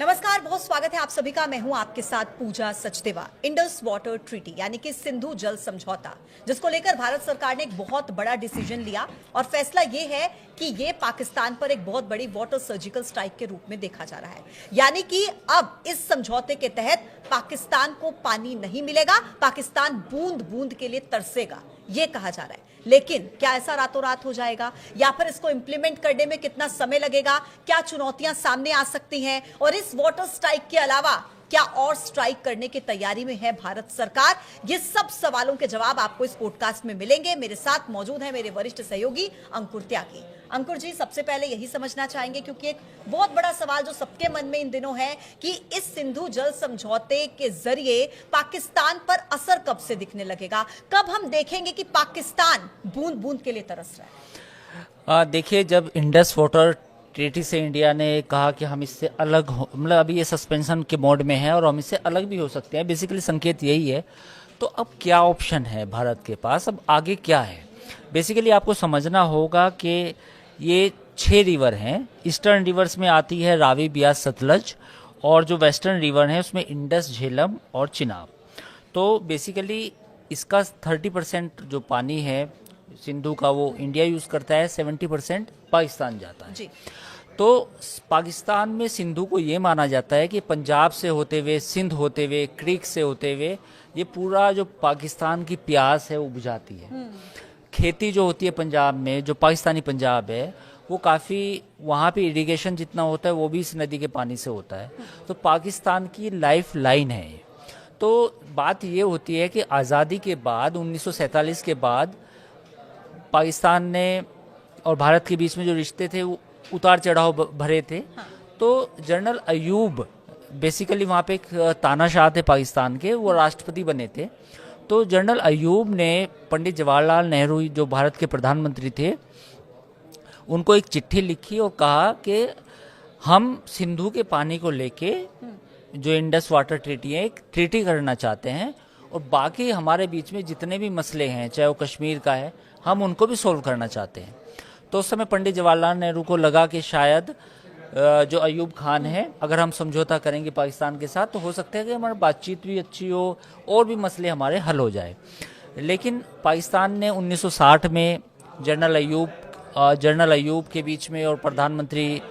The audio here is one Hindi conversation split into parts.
नमस्कार, बहुत स्वागत है आप सभी का। मैं हूं आपके साथ पूजा सचदेवा। इंडस वाटर ट्रीटी यानी कि सिंधु जल समझौता, जिसको लेकर भारत सरकार ने एक बहुत बड़ा डिसीजन लिया और फैसला ये है कि ये पाकिस्तान पर एक बहुत बड़ी वाटर सर्जिकल स्ट्राइक के रूप में देखा जा रहा है। यानी कि अब इस समझौते के तहत पाकिस्तान को पानी नहीं मिलेगा, पाकिस्तान बूंद बूंद के लिए तरसेगा, ये कहा जा रहा है। लेकिन क्या ऐसा रातों रात हो जाएगा, या फिर इसको इंप्लीमेंट करने में कितना समय लगेगा, क्या चुनौतियां सामने आ सकती हैं, और इस वाटर स्ट्राइक के अलावा क्या और स्ट्राइक करने की तैयारी में है भारत सरकार? ये सब सवालों के जवाब आपको इस पॉडकास्ट में मिलेंगे। मेरे साथ मौजूद है मेरे वरिष्ठ सहयोगी अंकुर त्यागी। अंकुर जी, सबसे पहले यही समझना चाहेंगे, क्योंकि एक बहुत बड़ा सवाल जो सबके मन में इन दिनों है कि इस सिंधु जल समझौते के जरिए पाकिस्तान पर असर कब से दिखने लगेगा, कब हम देखेंगे कि पाकिस्तान बूंद बूंद के लिए तरस रहा है? देखिए, जब इंडस वाटर ट्रीटी से इंडिया ने कहा कि हम इससे अलग हो, मतलब अभी ये सस्पेंशन के मोड में है और हम इससे अलग भी हो सकते हैं, बेसिकली संकेत यही है। तो अब क्या ऑप्शन है भारत के पास, अब आगे क्या है? बेसिकली आपको समझना होगा कि ये 6 रिवर हैं। ईस्टर्न रिवर्स में आती है रावी, ब्यास, सतलज, और जो वेस्टर्न रिवर हैं उसमें इंडस, झेलम और चिनाब। तो बेसिकली इसका 30% जो पानी है सिंधु का वो इंडिया यूज़ करता है, 70% पाकिस्तान जाता है जी। तो पाकिस्तान में सिंधु को ये माना जाता है कि पंजाब से होते हुए, सिंध होते हुए, क्रीक से होते हुए ये पूरा जो पाकिस्तान की प्यास है वो बुझाती है। खेती जो होती है पंजाब में, जो पाकिस्तानी पंजाब है, वो काफ़ी वहाँ पे इरिगेशन जितना होता है वो भी इस नदी के पानी से होता है। तो पाकिस्तान की लाइफ लाइन है ये। तो बात ये होती है कि आज़ादी के बाद 1947 के बाद पाकिस्तान ने और भारत के बीच में जो रिश्ते थे वो उतार चढ़ाव भरे थे। हाँ। तो जनरल अयूब बेसिकली वहाँ पे एक तानाशाह थे पाकिस्तान के, वो राष्ट्रपति बने थे। तो जनरल अयूब ने पंडित जवाहरलाल नेहरू जो भारत के प्रधानमंत्री थे उनको एक चिट्ठी लिखी और कहा कि हम सिंधु के पानी को लेके जो इंडस वाटर ट्रीटी है एक ट्रीटी करना चाहते हैं, और बाकी हमारे बीच में जितने भी मसले हैं, चाहे वो कश्मीर का है, हम उनको भी सोल्व करना चाहते हैं। तो उस समय पंडित जवाहरलाल नेहरू को लगा कि शायद जो अयूब खान है, अगर हम समझौता करेंगे पाकिस्तान के साथ तो हो सकता है कि हमारी बातचीत भी अच्छी हो और भी मसले हमारे हल हो जाए। लेकिन पाकिस्तान ने 1960 में जनरल अयूब के बीच में और प्रधानमंत्री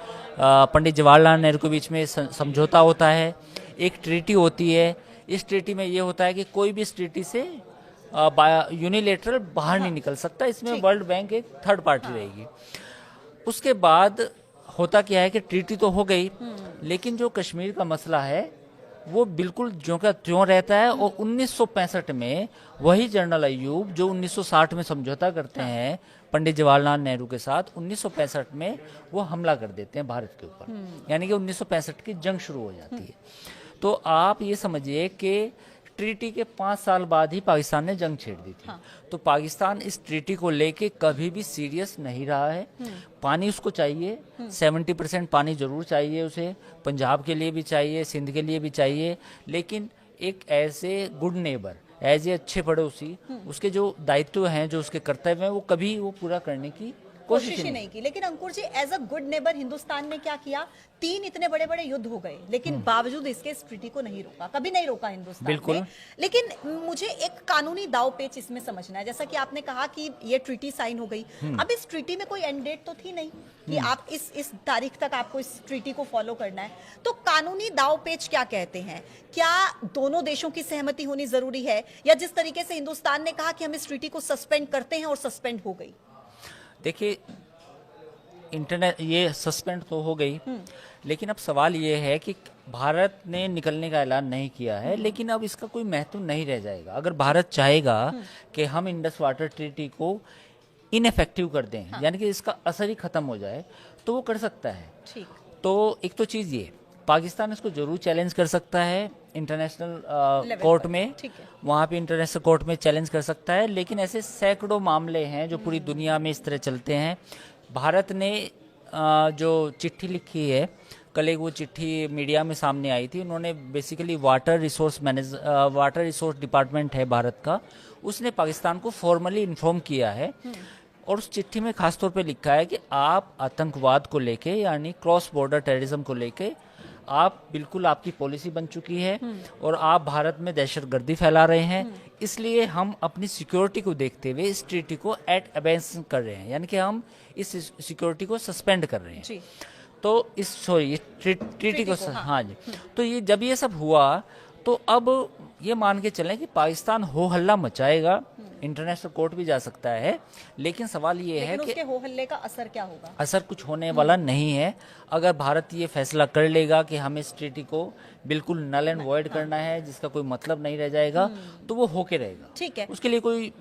पंडित जवाहरलाल नेहरू के बीच में समझौता होता है, एक ट्रीटी होती है। इस ट्रीटी में ये होता है कि कोई भी इस ट्रीटी से यूनिलेटरल बाहर नहीं निकल सकता, इसमें वर्ल्ड बैंक एक थर्ड पार्टी रहेगी। उसके बाद होता क्या है कि ट्रीटी तो हो गई, लेकिन जो कश्मीर का मसला है वो बिल्कुल ज्यों का त्यों रहता है। और 1965 में वही जनरल अयूब जो 1960 में समझौता करते हैं पंडित जवाहरलाल नेहरू के साथ, 1965 में वो हमला कर देते हैं भारत के ऊपर, यानी कि 1965 की जंग शुरू हो जाती है। तो आप ये समझिए कि ट्रीटी के 5 साल बाद ही पाकिस्तान ने जंग छेड़ दी थी। हाँ। तो पाकिस्तान इस ट्रीटी को लेके कभी भी सीरियस नहीं रहा है। पानी उसको चाहिए, 70% पानी जरूर चाहिए उसे, पंजाब के लिए भी चाहिए, सिंध के लिए भी चाहिए, लेकिन एक ऐसे गुड नेबर, एज ए अच्छे पड़ोसी, उसके जो दायित्व हैं, जो उसके कर्तव्य हैं, वो कभी वो पूरा करने की कोशिश ही नहीं की। लेकिन Ankur ji, as a good neighbour Hindustan ने क्या किया? 3 इतने बड़े बड़े युद्ध हो गए, लेकिन बावजूद इसके इस ट्रीटी को नहीं रोका, कभी नहीं रोका हिंदुस्तान बिल्कुल ने। लेकिन मुझे एक कानूनी दाव पेच इसमें समझना है। जैसा कि आपने कहा कि ये ट्रीटी साइन हो गई, अब इस ट्रीटी में कोई एंड डेट तो थी नहीं कि आप इस तारीख तक आपको इस ट्रीटी को फॉलो करना है। तो कानूनी दाव पेच क्या कहते हैं? क्या दोनों देशों की सहमति होनी जरूरी है, या जिस तरीके से हिंदुस्तान ने कहा कि हम इस ट्रीटी को सस्पेंड करते हैं और सस्पेंड हो गई? देखिए, इंटरनेट ये सस्पेंड तो हो गई, लेकिन अब सवाल ये है कि भारत ने निकलने का ऐलान नहीं किया है, लेकिन अब इसका कोई महत्व नहीं रह जाएगा। अगर भारत चाहेगा कि हम इंडस वाटर ट्रीटी को इनफेक्टिव कर दें, हाँ। यानी कि इसका असर ही खत्म हो जाए, तो वो कर सकता है। ठीक। तो एक तो चीज़ ये, पाकिस्तान इसको जरूर चैलेंज कर सकता है इंटरनेशनल कोर्ट में, वहाँ पे इंटरनेशनल कोर्ट में चैलेंज कर सकता है, लेकिन ऐसे सैकड़ों मामले हैं जो पूरी दुनिया में इस तरह चलते हैं। भारत ने जो चिट्ठी लिखी है, कल एक वो चिट्ठी मीडिया में सामने आई थी, उन्होंने बेसिकली वाटर रिसोर्स डिपार्टमेंट है भारत का, उसने पाकिस्तान को फॉर्मली इन्फॉर्म किया है और उस चिट्ठी में खास तौर पे लिखा है कि आप आतंकवाद को लेके, यानी क्रॉस बॉर्डर टेररिज्म को लेके आप बिल्कुल आपकी पॉलिसी बन चुकी है और आप भारत में दहशतगर्दी फैला रहे हैं, इसलिए हम अपनी सिक्योरिटी को देखते हुए इस ट्रीटी को एट अबेंस कर रहे हैं, यानी कि हम इस सिक्योरिटी को सस्पेंड कर रहे हैं। जी। तो ये ट्रीटी को हाँ। हाँ जी। तो ये जब ये सब हुआ तो अब ये मान के चलें कि पाकिस्तान हो हल्ला मचाएगा, इंटरनेशनल कोर्ट भी जा सकता है, लेकिन सवाल ये है लेकिन कि उसके हो हल्ले का असर क्या होगा? असर कुछ होने वाला नहीं है। अगर भारत ये फैसला कर लेगा कि हमें इस ट्रीटी को बिल्कुल नल एंड वॉइड करना है, जिसका कोई मतलब नहीं रह जाएगा, तो वो होके रहेगा। ठीक है। उसके लिए कोई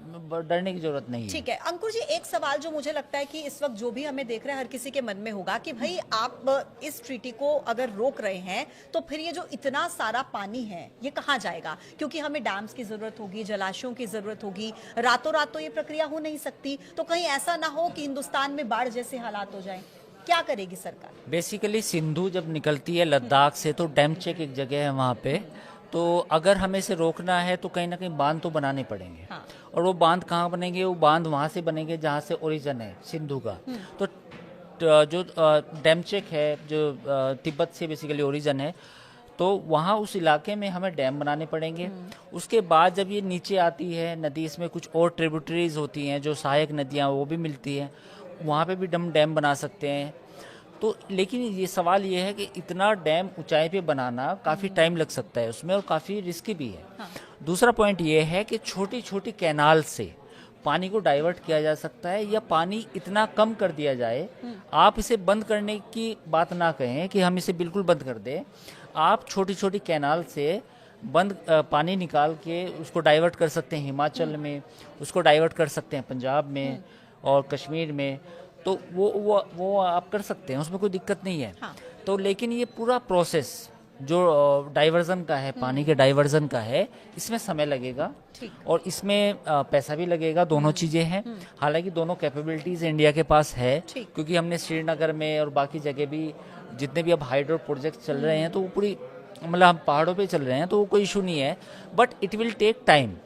डरने की जरूरत नहीं है। ठीक है अंकुर जी, एक सवाल जो मुझे लगता है कि इस वक्त जो भी हमें देख रहे हैं, हर किसी के मन में होगा कि भाई आप इस ट्रीटी को अगर रोक रहे हैं तो फिर ये जो इतना सारा पानी है ये कहाँ जाएगा? क्योंकि हमें डैम्स की जरूरत होगी, जलाशयों की जरूरत होगी, रातों रात तो ये प्रक्रिया हो नहीं सकती। तो कहीं ऐसा ना हो कि हिंदुस्तान में बाढ़ जैसे हालात हो जाए, क्या करेगी सरकार? बेसिकली सिंधु जब निकलती है लद्दाख से तो डैम चेक एक जगह है वहाँ पे, तो अगर हमें इसे रोकना है तो कहीं ना कहीं बांध तो बनाने पड़ेंगे। हाँ। और वो बांध कहाँ बनेंगे? वो बांध वहाँ से बनेंगे जहाँ से ओरिजिन है सिंधु का। तो जो डैम चेक है जो तिब्बत से बेसिकली ओरिजिन है, तो वहाँ उस इलाके में हमें डैम बनाने पड़ेंगे। उसके बाद जब ये नीचे आती है नदी, इसमें कुछ और ट्रिब्यूटरीज होती हैं जो सहायक नदियाँ वो भी मिलती हैं, वहाँ पे भी डैम बना सकते हैं। तो लेकिन ये सवाल ये है कि इतना डैम ऊंचाई पे बनाना काफ़ी टाइम लग सकता है उसमें, और काफ़ी रिस्की भी है। हाँ। दूसरा पॉइंट ये है कि छोटी छोटी कैनाल से पानी को डाइवर्ट किया जा सकता है, या पानी इतना कम कर दिया जाए। आप इसे बंद करने की बात ना कहें कि हम इसे बिल्कुल बंद कर दें, आप छोटी छोटी कैनाल से पानी निकाल के उसको डाइवर्ट कर सकते हैं हिमाचल में, उसको डाइवर्ट कर सकते हैं पंजाब में और कश्मीर में। तो वो आप कर सकते हैं, उसमें कोई दिक्कत नहीं है। हाँ। तो लेकिन ये पूरा प्रोसेस जो डाइवर्जन का है, पानी के डाइवर्जन का है, इसमें समय लगेगा और इसमें पैसा भी लगेगा। दोनों चीज़ें हैं। हालांकि दोनों कैपेबिलिटीज इंडिया के पास है, क्योंकि हमने श्रीनगर में और बाकी जगह भी जितने भी अब हाइड्रो प्रोजेक्ट चल रहे हैं तो वो पूरी मतलब हम पहाड़ों पे चल रहे हैं, तो वो कोई इशू नहीं है, but it will take time.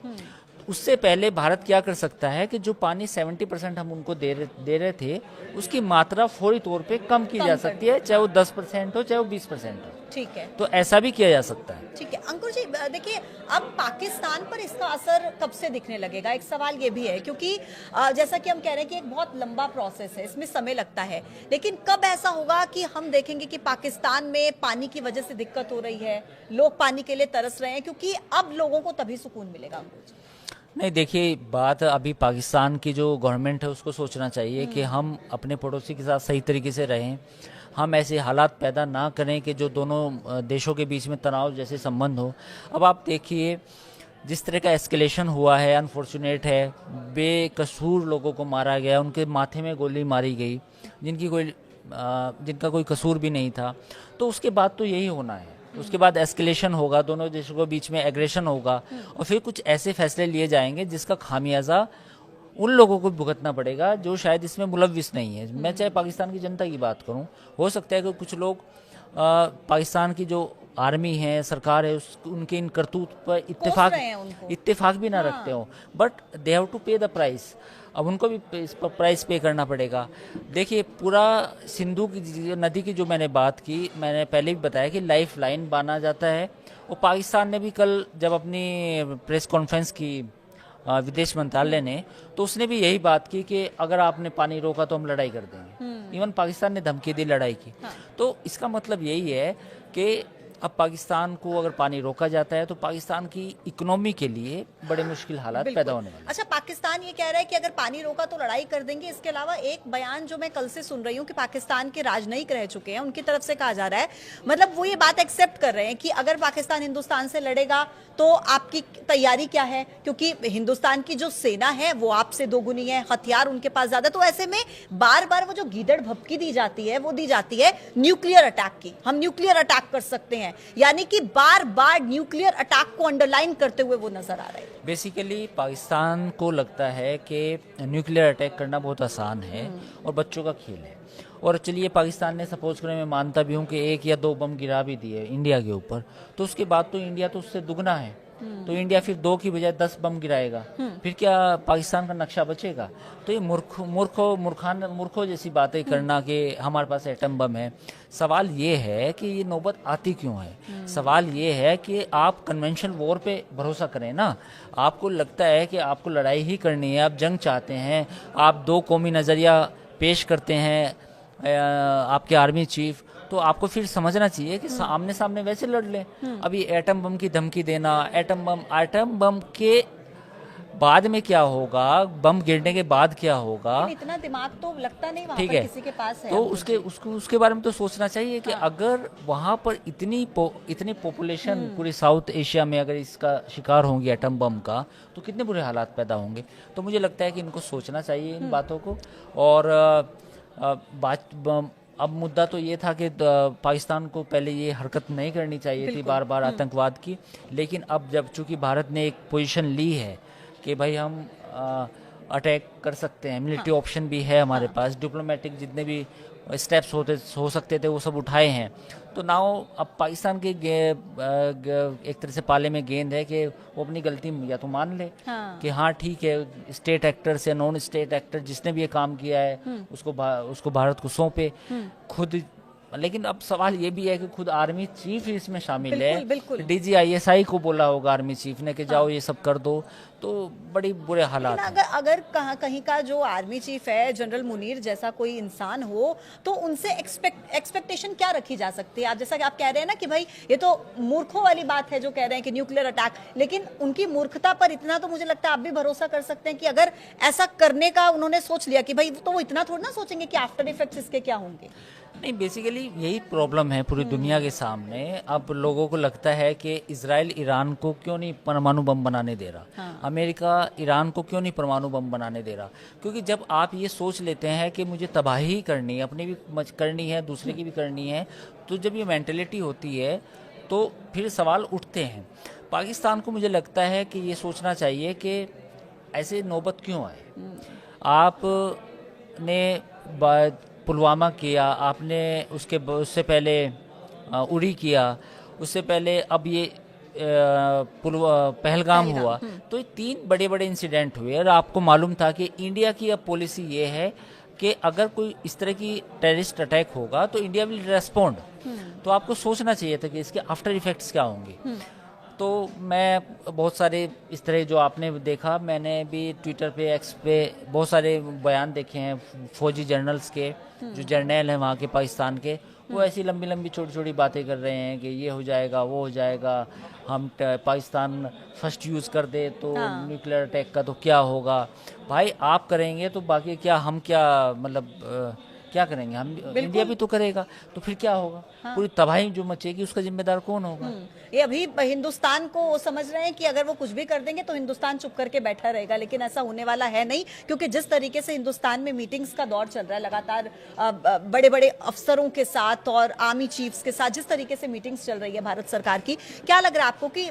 उससे पहले भारत क्या कर सकता है कि जो पानी 70% हम उनको दे रहे थे, उसकी मात्रा फौरी तौर पे कम की जा सकती है, चाहे वो 10% हो चाहे वो 20% हो। ठीक है। तो ऐसा भी किया जा सकता है। ठीक है अंकुर जी, देखिए अब पाकिस्तान पर इसका असर कब से दिखने लगेगा? एक सवाल ये भी है, क्योंकि जैसा कि हम कह रहे हैं कि एक बहुत लंबा प्रोसेस है, इसमें समय लगता है, लेकिन कब ऐसा होगा कि हम देखेंगे कि पाकिस्तान में पानी की वजह से दिक्कत हो रही है, लोग पानी के लिए तरस रहे हैं, क्योंकि अब लोगों को तभी सुकून मिलेगा? अंकुर जी नहीं, देखिए बात अभी पाकिस्तान की जो गवर्नमेंट है उसको सोचना चाहिए कि हम अपने पड़ोसी के साथ सही तरीके से रहें, हम ऐसे हालात पैदा ना करें कि जो दोनों देशों के बीच में तनाव जैसे संबंध हो। अब आप देखिए जिस तरह का एस्केलेशन हुआ है, अनफॉर्चुनेट है, बेकसूर लोगों को मारा गया, उनके माथे में गोली मारी गई जिनका कोई कसूर भी नहीं था। तो उसके बाद तो यही होना है, उसके बाद एस्केलेशन होगा, दोनों देशों के बीच में एग्रेशन होगा, और फिर कुछ ऐसे फैसले लिए जाएंगे जिसका खामियाजा उन लोगों को भुगतना पड़ेगा जो शायद इसमें मुलव्विस नहीं है। मैं चाहे पाकिस्तान की जनता की बात करूं, हो सकता है कि कुछ लोग पाकिस्तान की जो आर्मी है, सरकार है, उनके इन करतूत पर इत्तेफाक भी ना रखते हो, बट दे हैव टू पे द प्राइस। अब उनको भी इस पर प्राइस पे करना पड़ेगा। देखिए पूरा सिंधु की नदी की जो मैंने बात की, मैंने पहले भी बताया कि लाइफ लाइन माना जाता है। और पाकिस्तान ने भी कल जब अपनी प्रेस कॉन्फ्रेंस की विदेश मंत्रालय ने, तो उसने भी यही बात की कि अगर आपने पानी रोका तो हम लड़ाई कर देंगे। इवन पाकिस्तान ने धमकी दी लड़ाई की। तो इसका मतलब यही है कि अब पाकिस्तान को अगर पानी रोका जाता है तो पाकिस्तान की इकोनॉमी के लिए बड़े मुश्किल हालात पैदा होने वाले। अच्छा, पाकिस्तान ये कह रहा है कि अगर पानी रोका तो लड़ाई कर देंगे। इसके अलावा एक बयान जो मैं कल से सुन रही हूँ कि पाकिस्तान के राजनयिक रह चुके हैं, उनकी तरफ से कहा जा रहा है, मतलब वो ये बात एक्सेप्ट कर रहे हैं कि अगर पाकिस्तान हिंदुस्तान से लड़ेगा तो आपकी तैयारी क्या है, क्योंकि हिंदुस्तान की जो सेना है वो आपसे दोगुनी है, हथियार उनके पास ज्यादा। तो ऐसे में बार बार वो जो गीदड़ भपकी दी जाती है वो दी जाती है न्यूक्लियर अटैक की, हम न्यूक्लियर अटैक कर सकते हैं, यानी कि बार बार न्यूक्लियर अटैक को अंडरलाइन करते हुए वो नजर आ रहा है। बेसिकली पाकिस्तान को लगता है कि न्यूक्लियर अटैक करना बहुत आसान है और बच्चों का खेल है। और चलिए पाकिस्तान ने सपोज करें, मैं मानता भी हूँ कि 1 या 2 बम गिरा भी दिए इंडिया के ऊपर, तो उसके बाद तो इंडिया तो उससे दुगना है, तो इंडिया फिर 2 की बजाय 10 बम गिराएगा, फिर क्या पाकिस्तान का नक्शा बचेगा? तो ये मूर्खों जैसी बातें करना कि हमारे पास एटम बम है। सवाल ये है कि ये नौबत आती क्यों है? सवाल ये है कि आप कन्वेंशनल वॉर पे भरोसा करें ना। आपको लगता है कि आपको लड़ाई ही करनी है, आप जंग चाहते हैं, आप 2 कौमी नज़रिया पेश करते हैं आपके आर्मी चीफ, तो आपको फिर समझना चाहिए कि आमने सामने वैसे लड़ लें। अभी एटम बम की धमकी देना, एटम बम के बाद में क्या होगा, बम गिरने के बाद क्या होगा, इतना दिमाग तो लगता नहीं वहाँ ठीक पर है, किसी के पास है। तो उसके बारे में तो सोचना चाहिए कि अगर वहाँ पर इतनी पॉपुलेशन पूरी साउथ एशिया में अगर इसका शिकार होंगी एटम बम का, तो कितने बुरे हालात पैदा होंगे। तो मुझे लगता है कि इनको सोचना चाहिए इन बातों को। और अब मुद्दा तो ये था कि पाकिस्तान को पहले ये हरकत नहीं करनी चाहिए थी बार बार आतंकवाद की, लेकिन अब जब चूंकि भारत ने एक पोजीशन ली है कि भाई हम अटैक कर सकते हैं, मिलिट्री ऑप्शन भी है हमारे पास, डिप्लोमेटिक जितने भी स्टेप्स हो सकते थे वो सब उठाए हैं, तो नाउ अब पाकिस्तान के एक तरह से पाले में गेंद है कि वो अपनी गलती या तो मान ले कि हाँ ठीक है, स्टेट एक्टर्स या नॉन स्टेट एक्टर जिसने भी ये काम किया है उसको भारत को सौंपे खुद। लेकिन अब सवाल ये भी है कि खुद आर्मी चीफ इसमें शामिल है, DGISI को बोला होगा आर्मी चीफ ने कि जाओ ये सब कर दो, तो बड़ी बुरे हालात। अगर कहीं का जो आर्मी चीफ है जनरल मुनीर जैसा कोई इंसान हो, तो उनसे एक्सपेक्टेशन क्या रखी जा सकती है? आप जैसा कि आप कह रहे हैं ना कि भाई ये तो मूर्खों वाली बात है जो कह रहे हैं कि न्यूक्लियर अटैक, लेकिन उनकी मूर्खता पर इतना तो मुझे लगता है आप भी भरोसा कर सकते हैं कि अगर ऐसा करने का उन्होंने सोच लिया कि भाई, तो वो इतना थोड़ा ना सोचेंगे कि आफ्टर इफेक्ट्स इसके क्या होंगे। नहीं, बेसिकली यही प्रॉब्लम है पूरी दुनिया के सामने। अब लोगों को लगता है कि इजराइल ईरान को क्यों नहीं परमाणु बम बनाने दे रहा, अमेरिका ईरान को क्यों नहीं परमाणु बम बनाने दे रहा, क्योंकि जब आप ये सोच लेते हैं कि मुझे तबाही करनी है, अपनी भी करनी है, दूसरे की भी करनी है, तो जब ये मेंटेलिटी होती है तो फिर सवाल उठते हैं। पाकिस्तान को मुझे लगता है कि ये सोचना चाहिए कि ऐसे नौबत क्यों आए। आपने पुलवामा किया, आपने उससे पहले उरी किया, उससे पहले अब ये पहलगाम हुआ, तो ये 3 बड़े बड़े इंसिडेंट हुए और आपको मालूम था कि इंडिया की अब पॉलिसी ये है कि अगर कोई इस तरह की टेररिस्ट अटैक होगा तो इंडिया विल रेस्पोंड। तो आपको सोचना चाहिए था कि इसके आफ्टर इफेक्ट्स क्या होंगे। तो मैं बहुत सारे इस तरह जो आपने देखा, मैंने भी ट्विटर पे एक्स पे बहुत सारे बयान देखे हैं फौजी जर्नल्स के, जो जर्नल हैं वहाँ के पाकिस्तान के, वो ऐसी लंबी लंबी छोटी छोटी बातें कर रहे हैं कि ये हो जाएगा, वो हो जाएगा, हम पाकिस्तान फर्स्ट यूज़ कर दे तो न्यूक्लियर अटैक का तो क्या होगा। भाई आप करेंगे तो बाकी क्या, हम क्या, मतलब क्या करेंगे हम, इंडिया भी तो करेगा, तो फिर क्या होगा? पूरी तबाही जो मचेगी उसका जिम्मेदार कौन होगा? ये अभी हिंदुस्तान को वो समझ रहे हैं कि अगर वो कुछ भी कर देंगे तो हिंदुस्तान चुप करके बैठा रहेगा, लेकिन ऐसा होने वाला है नहीं, क्योंकि जिस तरीके से हिंदुस्तान में मीटिंग्स का दौर चल रहा है लगातार, बड़े बड़े अफसरों के साथ और आर्मी चीफ्स के साथ जिस तरीके से मीटिंग्स चल रही है भारत सरकार की, क्या लग रहा है आपको कि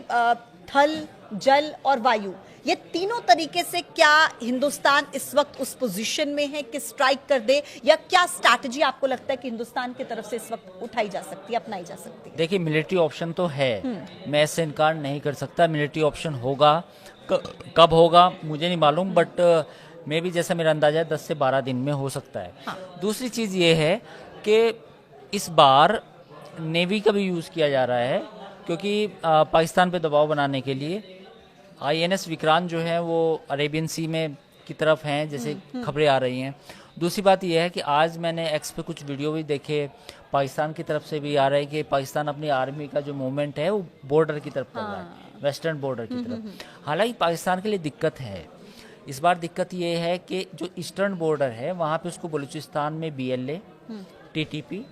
थल, जल और वायु, ये तीनों तरीके से क्या हिंदुस्तान इस वक्त उस पोजीशन में है कि स्ट्राइक कर दे, या क्या स्ट्रैटेजी आपको लगता है कि हिंदुस्तान की तरफ से इस वक्त उठाई जा सकती है, अपनाई जा सकती है? देखिए, मिलिट्री ऑप्शन तो है, मैं इससे इनकार नहीं कर सकता। मिलिट्री ऑप्शन होगा, कब होगा मुझे नहीं मालूम, बट मे भी जैसा मेरा अंदाजा है 10 से 12 दिन में हो सकता है। दूसरी चीज़ ये है कि इस बार नेवी का भी यूज़ किया जा रहा है, क्योंकि पाकिस्तान पे दबाव बनाने के लिए INS विक्रांत जो है वो अरेबियन सी में की तरफ हैं, जैसे खबरें आ रही हैं। दूसरी बात यह है कि आज मैंने एक्स पे कुछ वीडियो भी देखे, पाकिस्तान की तरफ से भी आ रहा है कि पाकिस्तान अपनी आर्मी का जो मूवमेंट है वो बॉर्डर की तरफ कर रहा है, वेस्टर्न बॉर्डर की तरफ। हालांकि पाकिस्तान के लिए दिक्कत है, इस बार दिक्कत ये है कि जो ईस्टर्न बॉर्डर है वहाँ पे उसको बलूचिस्तान में BLA, TTP,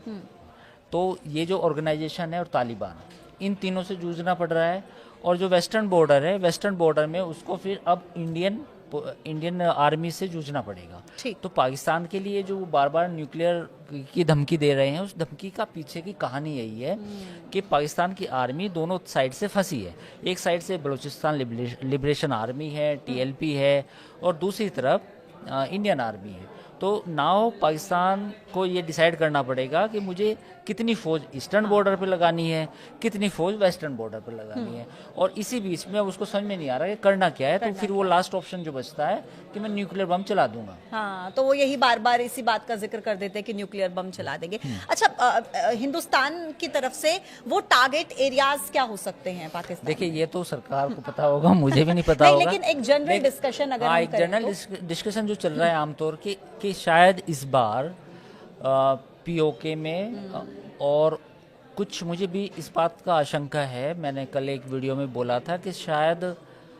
तो ये जो ऑर्गेनाइजेशन है और तालिबान, इन तीनों से जूझना पड़ रहा है। और जो वेस्टर्न बॉर्डर है, वेस्टर्न बॉर्डर में उसको फिर अब इंडियन आर्मी से जूझना पड़ेगा। तो पाकिस्तान के लिए जो बार बार न्यूक्लियर की धमकी दे रहे हैं, उस धमकी का पीछे की कहानी यही है कि पाकिस्तान की आर्मी दोनों साइड से फंसी है। एक साइड से बलूचिस्तान लिबरेशन आर्मी है, TLP है, और दूसरी तरफ इंडियन आर्मी है। तो नाउ पाकिस्तान को ये डिसाइड करना पड़ेगा कि मुझे कितनी फौज ईस्टर्न बॉर्डर पे लगानी है, कितनी फौज वेस्टर्न बॉर्डर पे लगानी है, और इसी बीच में अब उसको समझ में नहीं आ रहा कि करना क्या है। तो फिर वो लास्ट ऑप्शन जो बचता है कि मैं न्यूक्लियर बम चला दूंगा। हाँ, तो वो यही बार बार इसी बात का जिक्र कर देते हैं कि न्यूक्लियर बम चला देंगे। अच्छा, हिंदुस्तान की तरफ से वो टारगेट एरियाज क्या हो सकते हैं पाकिस्तान? देखिए, ये तो सरकार को पता होगा, मुझे भी नहीं पता नहीं, होगा, लेकिन एक जनरल डिस्कशन अगर हाँ, हम एक करें जनरल तो? डिस्कशन जो चल रहा है आमतौर कि शायद इस बार पीओके में और कुछ, मुझे भी इस बात का आशंका है, मैंने कल एक वीडियो में बोला था कि शायद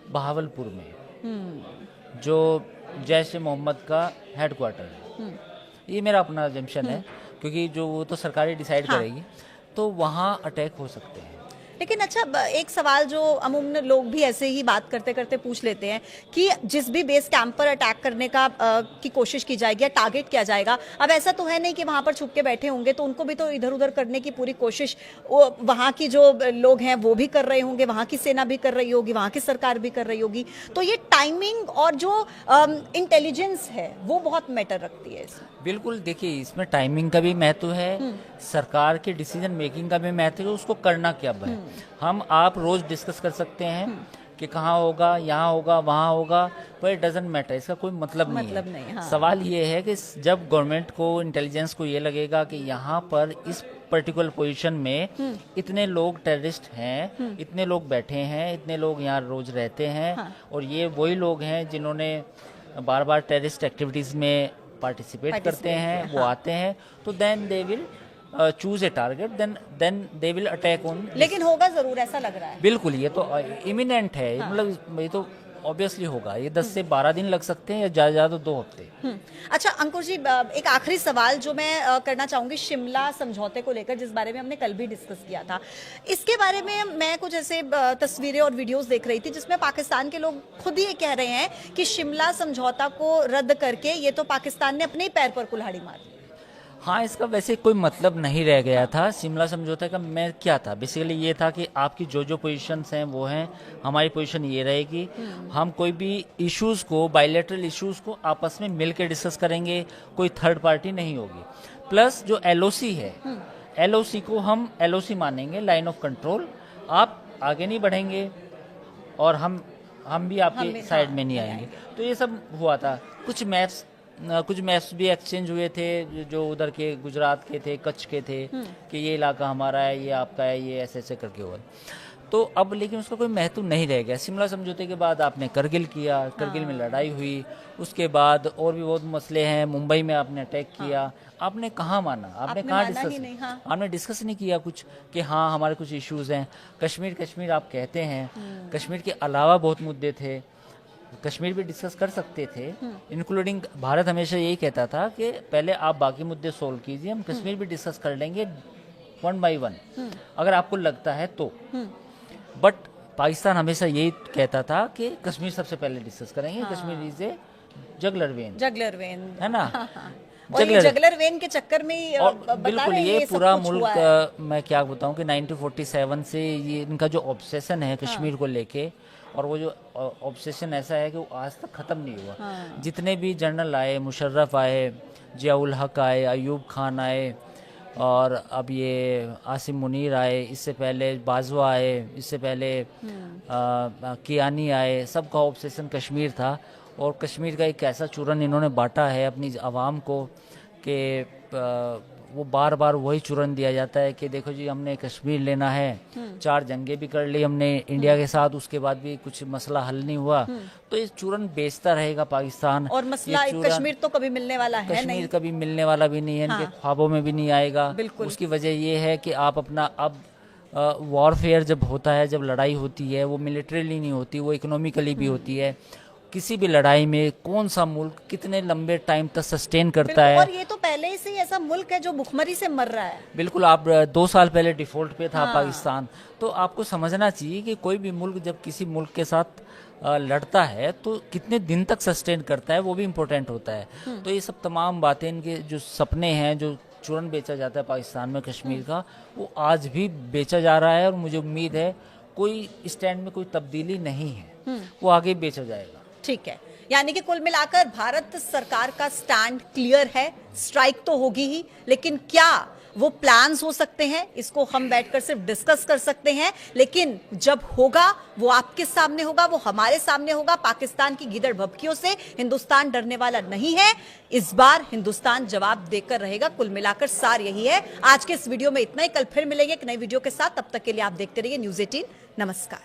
बहावलपुर में जो जैश ए मोहम्मद का हेडक्वार्टर है, ये मेरा अपना जम्पशन है, क्योंकि जो वो तो सरकारी डिसाइड करेगी, तो वहाँ अटैक हो सकते हैं। लेकिन अच्छा, एक सवाल जो अमूमन लोग भी ऐसे ही बात करते करते पूछ लेते हैं कि जिस भी बेस कैंप पर अटैक करने का की कोशिश की जाएगी या टारगेट किया जाएगा, अब ऐसा तो है नहीं कि वहां पर छुप के बैठे होंगे, तो उनको भी तो इधर उधर करने की पूरी कोशिश वहां की जो लोग हैं वो भी कर रहे होंगे, वहां की सेना भी कर रही होगी, वहां की सरकार भी कर रही होगी। तो ये टाइमिंग और जो इंटेलिजेंस है वो बहुत मैटर रखती है इसमें। बिल्कुल, देखिए, इसमें टाइमिंग का भी महत्व है, सरकार के डिसीजन मेकिंग का भी महत्व है, उसको करना क्या है। हम आप रोज डिस्कस कर सकते हैं कि कहाँ होगा, यहाँ होगा, वहाँ होगा, पर इट डजंट मैटर, इसका कोई मतलब नहीं है। हाँ। सवाल ये है कि जब गवर्नमेंट को, इंटेलिजेंस को ये लगेगा कि यहाँ पर इस पर्टिकुलर पोजीशन में इतने लोग टेररिस्ट हैं, इतने लोग बैठे हैं, इतने लोग यहाँ रोज रहते हैं, हाँ। और ये वही लोग हैं जिन्होंने बार बार टेररिस्ट एक्टिविटीज में पार्टिसिपेट करते हैं, वो आते हैं, तो then they will choose a target, then they will attack on. लेकिन होगा जरूर, ऐसा लग रहा है। बिल्कुल, ये तो इमिनेंट है, मतलब ये तो ऑब्वियसली होगा। ये 10 से 12 दिन लग सकते हैं, या ज़्यादा ज़्यादा 2 हफ्ते। अच्छा अंकुर जी, एक आखिरी सवाल जो मैं करना चाहूंगी शिमला समझौते को लेकर, जिस बारे में हमने कल भी डिस्कस किया था, इसके बारे में मैं कुछ ऐसे तस्वीरें और वीडियोस देख रही थी जिसमें पाकिस्तान के लोग खुद ही ये कह रहे हैं कि शिमला समझौता को रद्द करके ये तो पाकिस्तान ने अपने ही पैर पर कुल्हाड़ी मार दी। हाँ, इसका वैसे कोई मतलब नहीं रह गया था। शिमला समझौते का मैं क्या था, बेसिकली ये था कि आपकी जो पोजीशंस हैं वो हैं, हमारी पोजीशन ये रहेगी, हम कोई भी इश्यूज को, बायलैटरल इश्यूज को आपस में मिल के डिस्कस करेंगे, कोई थर्ड पार्टी नहीं होगी। प्लस जो एलओसी है, एलओसी को हम एलओसी मानेंगे, लाइन ऑफ कंट्रोल, आप आगे नहीं बढ़ेंगे और हम भी आपके साइड में नहीं आएंगे। तो ये सब हुआ था। कुछ मैप्स भी एक्सचेंज हुए थे, जो उधर के गुजरात के थे, कच्छ के थे, कि ये इलाका हमारा है, ये आपका है, ये ऐसे ऐसे करके हुआ। तो अब लेकिन उसका कोई महत्व नहीं रह गया। शिमला समझौते के बाद आपने करगिल किया, करगिल में लड़ाई हुई, उसके बाद और भी बहुत मसले हैं, मुंबई में आपने अटैक किया, आपने कहाँ माना, आपने कहाँ डिस्कस, आपने डिस्कस नहीं किया कुछ कि हाँ हमारे कुछ इश्यूज हैं। कश्मीर आप कहते हैं, कश्मीर के अलावा बहुत मुद्दे थे, कश्मीर भी डिस्कस कर सकते थे, इंक्लूडिंग भारत हमेशा यही कहता था कि पहले आप बाकी मुद्दे सोल्व कीजिए, हम कश्मीर भी डिस्कस कर लेंगे 1 by 1 अगर आपको लगता है तो। बट पाकिस्तान हमेशा यही कहता था कि कश्मीर सबसे पहले डिस्कस करेंगे, Kashmir is a juggler when, है ना। और ये जगलर वेन के चक्कर में ही बिल्कुल ये पूरा मुल्क, मैं क्या बताऊं कि 1947 से ये इनका जो ऑब्सेशन है कश्मीर को लेके, और वो जो ऑब्सेशन ऐसा है कि वो आज तक खत्म नहीं हुआ। जितने भी जनरल आए, मुशर्रफ आए, जियाउल हक आए, अयूब खान आए, और अब ये आसिम मुनीर आए, इससे पहले बाजवा आए, इससे पहले कियानी आए, सबका ऑब्सेशन कश्मीर था। और कश्मीर का एक ऐसा चूरन इन्होंने बांटा है अपनी आवाम को कि वो बार बार वही चूरन दिया जाता है कि देखो जी हमने कश्मीर लेना है, 4 जंगें भी कर ली हमने इंडिया के साथ, उसके बाद भी कुछ मसला हल नहीं हुआ, तो ये चूरन बेचता रहेगा पाकिस्तान। और मसला कश्मीर तो कभी मिलने वाला है नहीं, कश्मीर कभी मिलने वाला भी नहीं है, इनके ख्वाबों में भी नहीं आएगा। उसकी वजह ये है कि आप अपना, अब वॉरफेयर जब होता है, जब लड़ाई होती है, वो मिलिट्रीली नहीं होती, वो इकोनॉमिकली भी होती है। किसी भी लड़ाई में कौन सा मुल्क कितने लंबे टाइम तक सस्टेन करता है, और ये तो पहले से ही ऐसा मुल्क है जो भुखमरी से मर रहा है। बिल्कुल, आप 2 साल पहले डिफॉल्ट पे था पाकिस्तान। तो आपको समझना चाहिए कि कोई भी मुल्क जब किसी मुल्क के साथ लड़ता है तो कितने दिन तक सस्टेन करता है, वो भी इम्पोर्टेंट होता है। तो ये सब तमाम बातें, इनके जो सपने हैं, जो चूरन बेचा जाता है पाकिस्तान में कश्मीर का, वो आज भी बेचा जा रहा है। और मुझे उम्मीद है कोई स्टैंड में कोई तब्दीली नहीं है, वो आगे बेचा जाएगा। ठीक है, यानी कि कुल मिलाकर भारत सरकार का स्टैंड क्लियर है, स्ट्राइक तो होगी ही, लेकिन क्या वो प्लान्स हो सकते हैं, इसको हम बैठकर सिर्फ डिस्कस कर सकते हैं, लेकिन जब होगा वो आपके सामने होगा, वो हमारे सामने होगा। पाकिस्तान की गीदड़ भभकियों से हिंदुस्तान डरने वाला नहीं है। इस बार हिंदुस्तान जवाब देकर रहेगा। कुल मिलाकर सार यही है। आज के इस वीडियो में इतना ही। कल फिर मिलेंगे एक नई वीडियो के साथ। तब तक के लिए आप देखते रहिए न्यूज़ 18। नमस्कार।